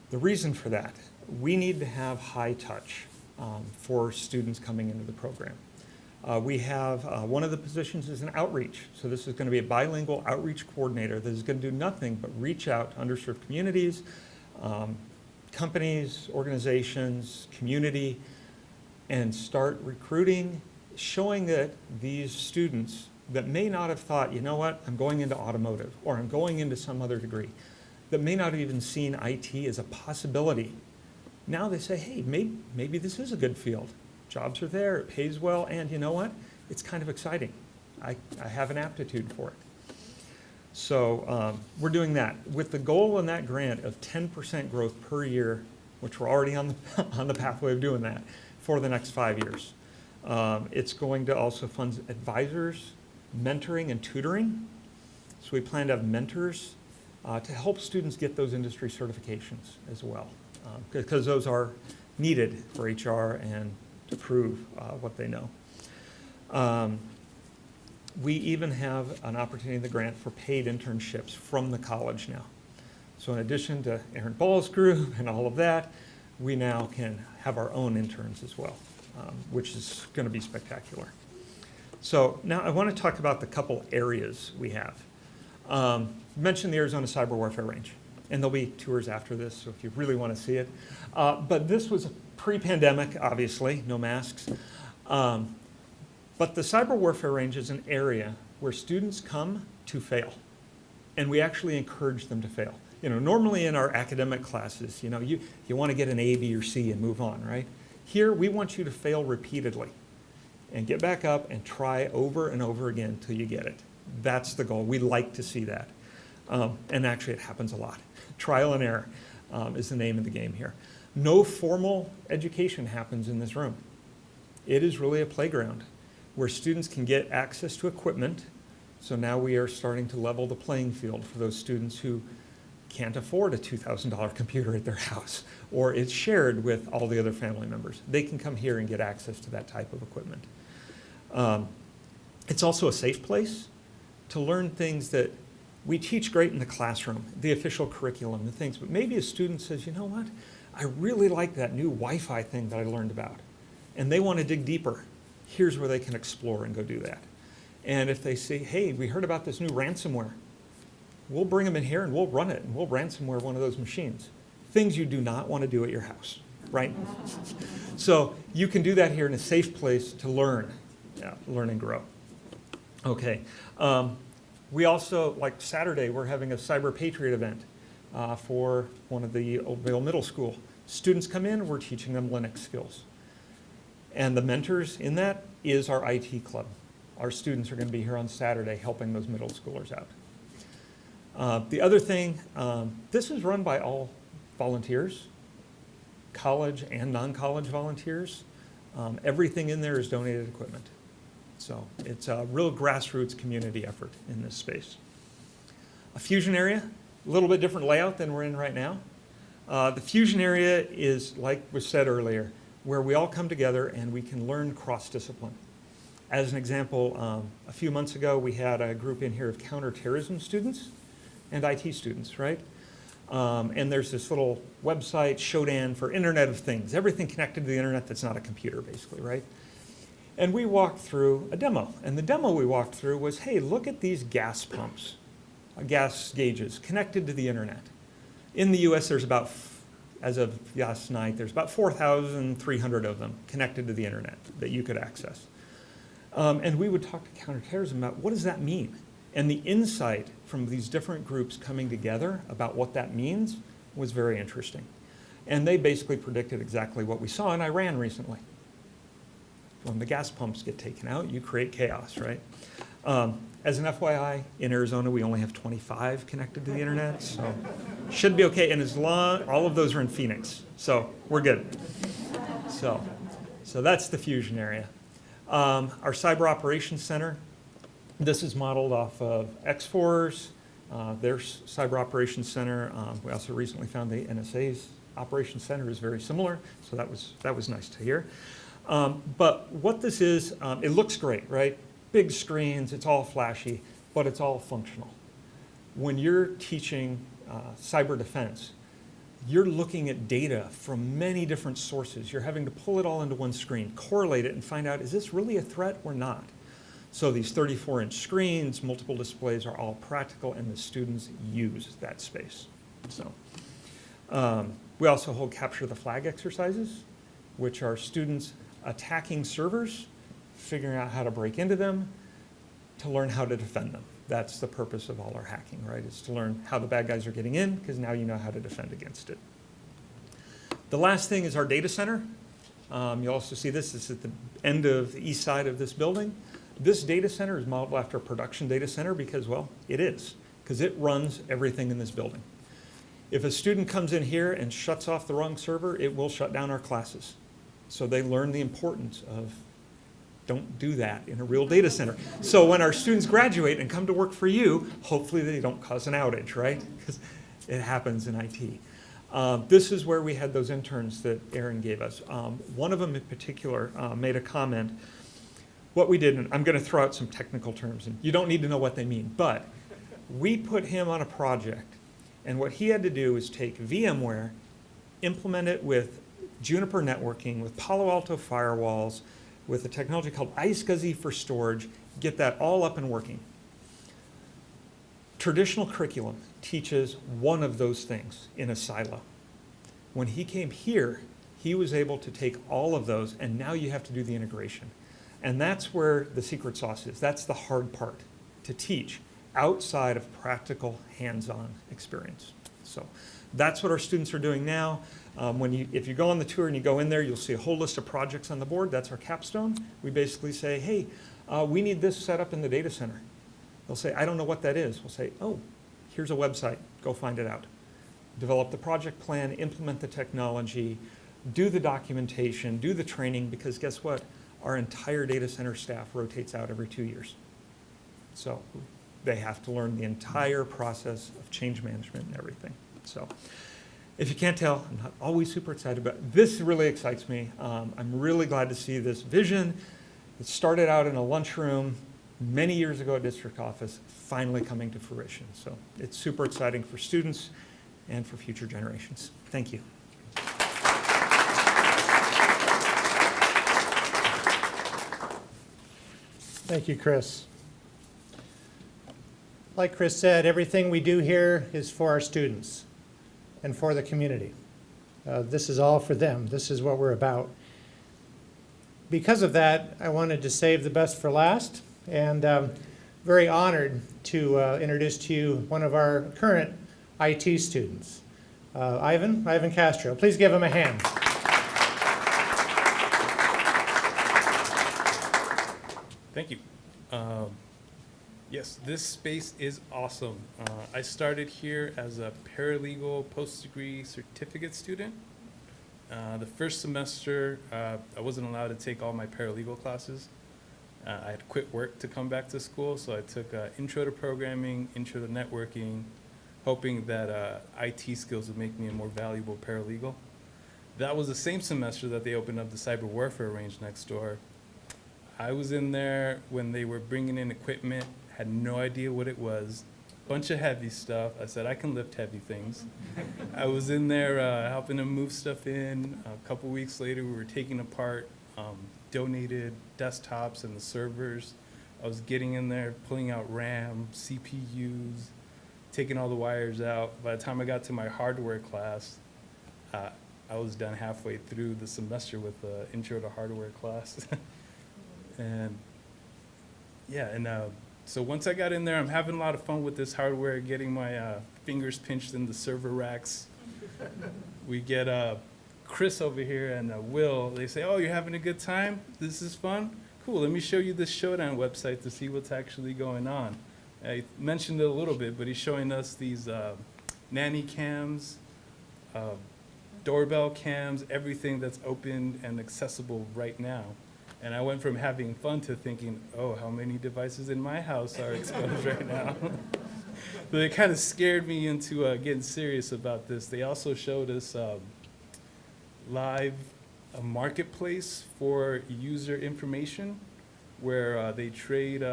The reason for that, we need to have high touch for students coming into the program. We have one of the positions is an outreach. So this is going to be a bilingual outreach coordinator that is going to do nothing but reach out to underserved communities, companies, organizations, community, and start recruiting, showing that these students that may not have thought, you know what, I'm going into automotive or I'm going into some other degree, that may not have even seen IT as a possibility. Now they say, hey, maybe this is a good field. Jobs are there, it pays well, and you know what? It's kind of exciting. I have an aptitude for it. So we're doing that with the goal in that grant of 10% growth per year, which we're already on the pathway of doing that for the next 5 years. It's going to also fund advisors, mentoring, and tutoring. So we plan to have mentors to help students get those industry certifications as well, because those are needed for HR and to prove what they know. We even have an opportunity in the grant for paid internships from the college now. So in addition to Aaron Ball's group and all of that, we now can have our own interns as well, which is going to be spectacular. So now I want to talk about the couple areas we have. Mentioned the Arizona Cyber Warfare Range, and there'll be tours after this, so if you really want to see it. But this was pre-pandemic, obviously, no masks. But the Cyber Warfare Range is an area where students come to fail, and we actually encourage them to fail. You know, normally in our academic classes, you know, you want to get an A, B, or C and move on, right? Here, we want you to fail repeatedly and get back up and try over and over again until you get it. That's the goal. We like to see that. And actually, it happens a lot. Trial and error is the name of the game here. No formal education happens in this room. It is really a playground where students can get access to equipment. So now we are starting to level the playing field for those students who can't afford a $2,000 computer at their house, or it's shared with all the other family members. They can come here and get access to that type of equipment. It's also a safe place to learn things that we teach great in the classroom, the official curriculum, the things, but maybe a student says, you know what, I really like that new Wi-Fi thing that I learned about, and they want to dig deeper. Here's where they can explore and go do that. And if they say, hey, we heard about this new ransomware, we'll bring them in here and we'll run it and we'll ransomware one of those machines. Things you do not want to do at your house, right? So you can do that here in a safe place to learn, learn and grow. Okay. We also, like Saturday, we're having a Cyber Patriot event for one of the Oakville Middle School. Students come in, we're teaching them Linux skills. And the mentors in that is our IT club. Our students are going to be here on Saturday helping those middle schoolers out. The other thing, this is run by all volunteers. college and non-college volunteers. Everything in there is donated equipment. So it's a real grassroots community effort in this space. A fusion area, a little bit different layout than we're in right now. The fusion area is, like was said earlier, where we all come together and we can learn cross-discipline. As an example, a few months ago, we had a group in here of counterterrorism students and IT students, right? And there's this little website, Shodan, for Internet of Things, everything connected to the internet that's not a computer, basically, right? And we walked through a demo. And the demo we walked through was, hey, look at these gas pumps, gas gauges connected to the internet. In the US, there's about, as of last night, there's about 4,300 of them connected to the internet that you could access. And we would talk to counterterrorism about what does that mean? And the insight from these different groups coming together about what that means was very interesting. And they basically predicted exactly what we saw in Iran recently. When the gas pumps get taken out, you create chaos, right? As an FYI, in Arizona, we only have 25 connected to the internet, so should be okay. And as long, all of those are in Phoenix, so we're good. So that's the fusion area. Our Cyber Operations Center, this is modeled off of X4's, their Cyber Operations Center. We also recently found the NSA's Operations Center is very similar, so that was nice to hear. But what this is, it looks great, right? Big screens, it's all flashy, but it's all functional. When you're teaching cyber defense, you're looking at data from many different sources. You're having to pull it all into one screen, correlate it, and find out, is this really a threat or not? So these 34-inch screens, multiple displays are all practical, and the students use that space. So we also hold capture the flag exercises, which are students attacking servers, figuring out how to break into them, to learn how to defend them. That's the purpose of all our hacking, right? Is to learn how the bad guys are getting in, because now you know how to defend against it. The last thing is our data center. You'll also see this is at the end of the east side of this building. This data center is modeled after a production data center because, well, it is, because it runs everything in this building. If a student comes in here and shuts off the wrong server, it will shut down our classes. So they learn the importance of don't do that in a real data center. So when our students graduate and come to work for you, hopefully they don't cause an outage, right? Because it happens in IT. This is where we had those interns that Aaron gave us. One of them in particular made a comment. What we did, and I'm going to throw out some technical terms, and you don't need to know what they mean, but we put him on a project, and what he had to do is take VMware, implement it with Juniper networking, with Palo Alto firewalls, with a technology called iSCSI for storage, get that all up and working. Traditional curriculum teaches one of those things in a silo. When he came here, he was able to take all of those, and now you have to do the integration. And that's where the secret sauce is. That's the hard part, to teach outside of practical hands-on experience. So that's what our students are doing now. If you go on the tour and you go in there, you'll see a whole list of projects on the board. That's our capstone. We basically say, hey, we need this set up in the data center. They'll say, I don't know what that is. We'll say, oh, here's a website. Go find it out. Develop the project plan, implement the technology, do the documentation, do the training, because guess what? Our entire data center staff rotates out every 2 years. So they have to learn the entire process of change management and everything. So if you can't tell, I'm not always super excited, but this really excites me. I'm really glad to see this vision. It started out in a lunchroom many years ago at district office, finally coming to fruition. So it's super exciting for students and for future generations. Thank you. Thank you, Chris. Like Chris said, everything we do here is for our students and for the community. This is all for them. This is what we're about. Because of that, I wanted to save the best for last, and very honored to introduce to you one of our current IT students, Ivan Castro. Please give him a hand. Thank you. Yes, this space is awesome. I started here as a paralegal post-degree certificate student. The first semester, I wasn't allowed to take all my paralegal classes. I had to quit work to come back to school, so I took Intro to Programming, Intro to Networking, hoping that IT skills would make me a more valuable paralegal. That was the same semester that they opened up the cyber warfare range next door. I was in there when they were bringing in equipment, had no idea what it was, bunch of heavy stuff. I said, I can lift heavy things. I was in there helping them move stuff in. A couple weeks later, we were taking apart donated desktops and the servers. I was getting in there, pulling out RAM, CPUs, taking all the wires out. By the time I got to my hardware class, I was done halfway through the semester with the Intro to Hardware class. And yeah, and so once I got in there, I'm having a lot of fun with this hardware, getting my fingers pinched in the server racks. We get Chris over here and Will. They say, oh, you're having a good time? This is fun? Cool, let me show you this Showdown website to see what's actually going on. I mentioned it a little bit, but he's showing us these nanny cams, doorbell cams, everything that's open and accessible right now. And I went from having fun to thinking, oh, how many devices in my house are exposed right now? But it kind of scared me into getting serious about this. They also showed us live a marketplace for user information where they trade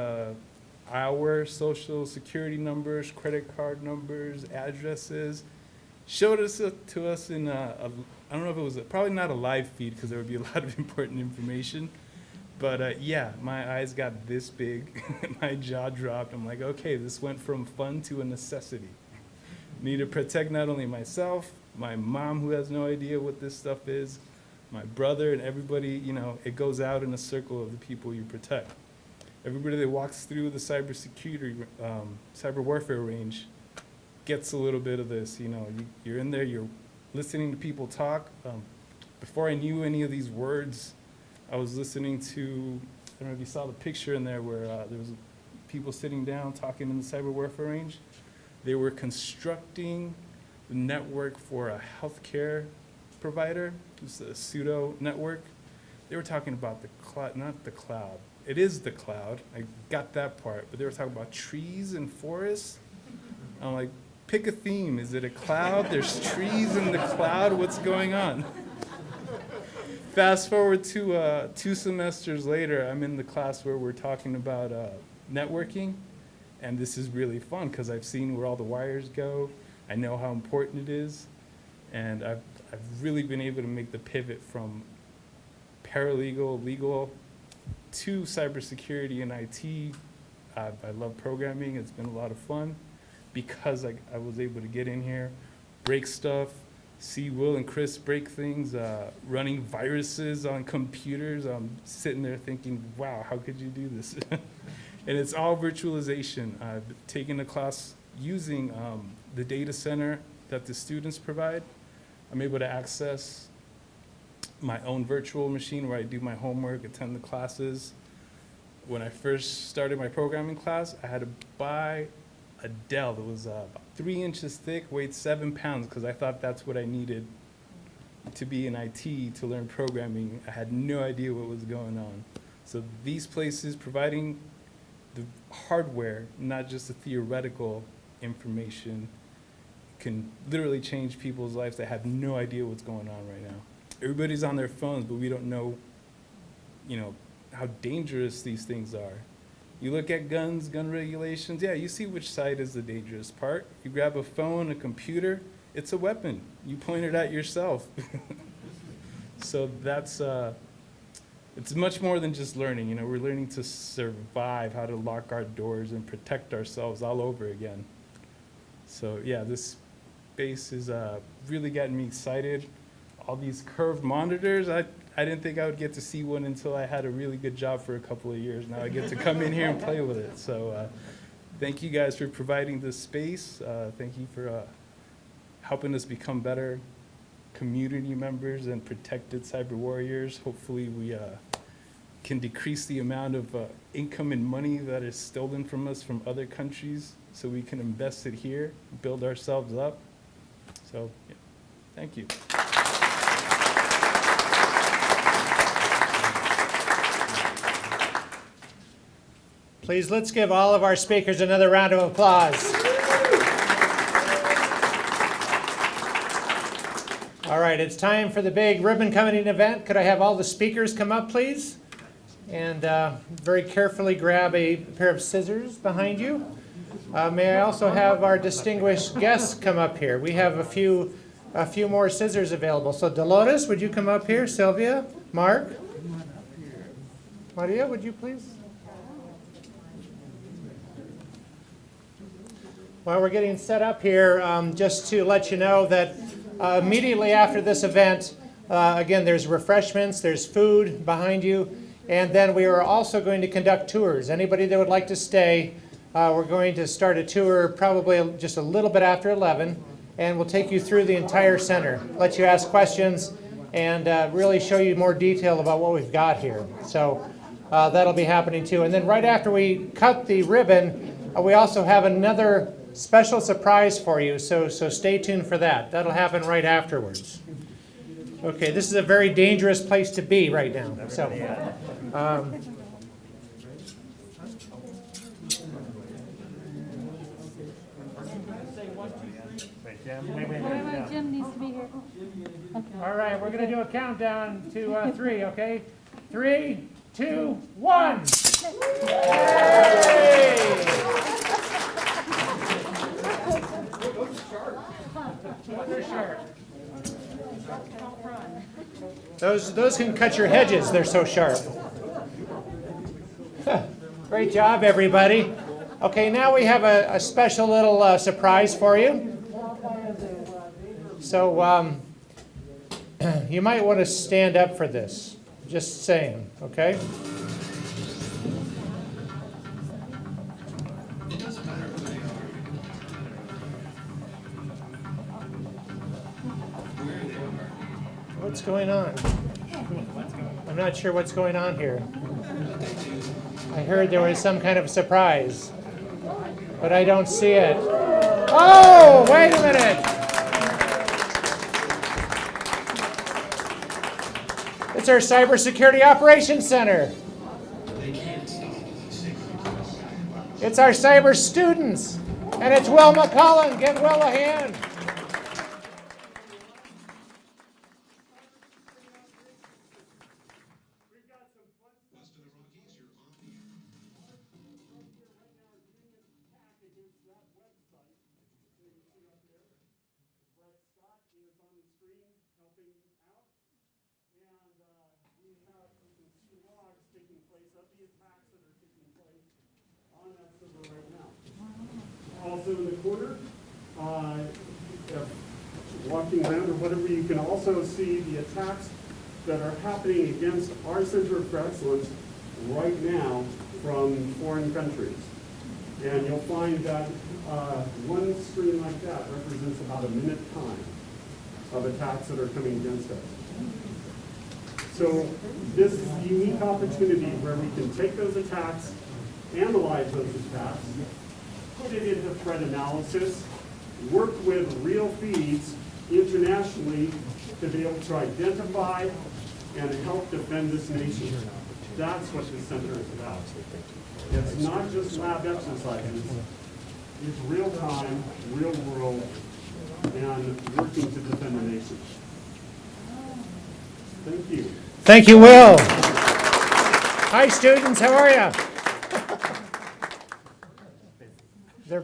our social security numbers, credit card numbers, addresses. Showed us to us in I don't know if it was probably not a live feed because there would be a lot of important information. But yeah, my eyes got this big, my jaw dropped. I'm like, okay, this went from fun to a necessity. Need to protect not only myself, my mom who has no idea what this stuff is, my brother, and everybody, you know, it goes out in a circle of the people you protect. Everybody that walks through the cybersecurity, cyber warfare range gets a little bit of this, you know. You're in there, you're listening to people talk. Before I knew any of these words, I was listening to, I don't know if you saw the picture in there where there was people sitting down talking in the cyber warfare range. They were constructing the network for a healthcare provider. It's a pseudo network. They were talking about the cloud, not the cloud. It is the cloud. I got that part. But they were talking about trees and forests. I'm like, pick a theme. Is it a cloud? There's trees in the cloud. What's going on? Fast forward to 2 semesters later, I'm in the class where we're talking about networking, and this is really fun because I've seen where all the wires go. I know how important it is, and I've really been able to make the pivot from paralegal, legal, to cybersecurity and IT. I love programming. It's been a lot of fun because I was able to get in here, break stuff, see Will and Chris break things, running viruses on computers. I'm sitting there thinking, wow, how could you do this? And it's all virtualization. I've taken a class using the data center that the students provide. I'm able to access my own virtual machine where I do my homework, attend the classes. When I first started my programming class, I had to buy a Dell that was about 3 inches thick, weighed 7 pounds, because I thought that's what I needed to be in IT, to learn programming. I had no idea what was going on. So these places providing the hardware, not just the theoretical information, can literally change people's lives that have no idea what's going on right now. Everybody's on their phones, but we don't know, you know, how dangerous these things are. You look at guns, gun regulations, yeah, you see which side is the dangerous part. You grab a phone, a computer, it's a weapon. You point it at yourself. So that's, it's much more than just learning. You know, we're learning to survive, how to lock our doors and protect ourselves all over again. So yeah, this space is really getting me excited. All these curved monitors, I didn't think I would get to see one until I had a really good job for a couple of years. Now I get to come in here and play with it. So thank you guys for providing this space. Thank you for helping us become better community members and protected cyber warriors. Hopefully we can decrease the amount of income and money that is stolen from us from other countries so we can invest it here, build ourselves up. So yeah, thank you. Please, let's give all of our speakers another round of applause. All right, it's time for the big ribbon cutting event. Could I have all the speakers come up, please? And very carefully grab a pair of scissors behind you. May I also have our distinguished guests come up here? We have a few more scissors available. So Dolores, would you come up here? Sylvia, Mark, Maria, would you please? While we're getting set up here, just to let you know that immediately after this event, again, there's refreshments, there's food behind you, and then we are also going to conduct tours. Anybody that would like to stay, we're going to start a tour probably just a little bit after 11, and we'll take you through the entire center, let you ask questions, and really show you more detail about what we've got here. So that'll be happening too. And then right after we cut the ribbon, we also have another special surprise for you, so stay tuned for that. That'll happen right afterwards. Okay, this is a very dangerous place to be right now. So, Jim needs to be here. all right, we're going to do a countdown to 3, okay? 3, 2, 1. Yay! They're sharp. Those can cut your hedges. They're so sharp. Great job, everybody. Okay, now we have a special little surprise for you. So you might want to stand up for this. Just saying, okay? What's going on? I'm not sure what's going on here. I heard there was some kind of surprise, but I don't see it. Oh, wait a minute. It's our Cybersecurity Operations Center. It's our cyber students, and it's Will McCullen. Give Will a hand. Also in the corner, walking around or whatever, you can also see the attacks that are happening against our Center of Excellence right now from foreign countries. And you'll find that one screen like that represents about a minute time of attacks that are coming against us. So this is a unique opportunity where we can take those attacks, analyze those attacks, put it into threat analysis, work with real feeds internationally to be able to identify and help defend this nation. That's what this center is about. It's not just lab exercises, it's real time, real world, and working to defend the nation. Thank you. Thank you, Will. Hi, students. How are you? They're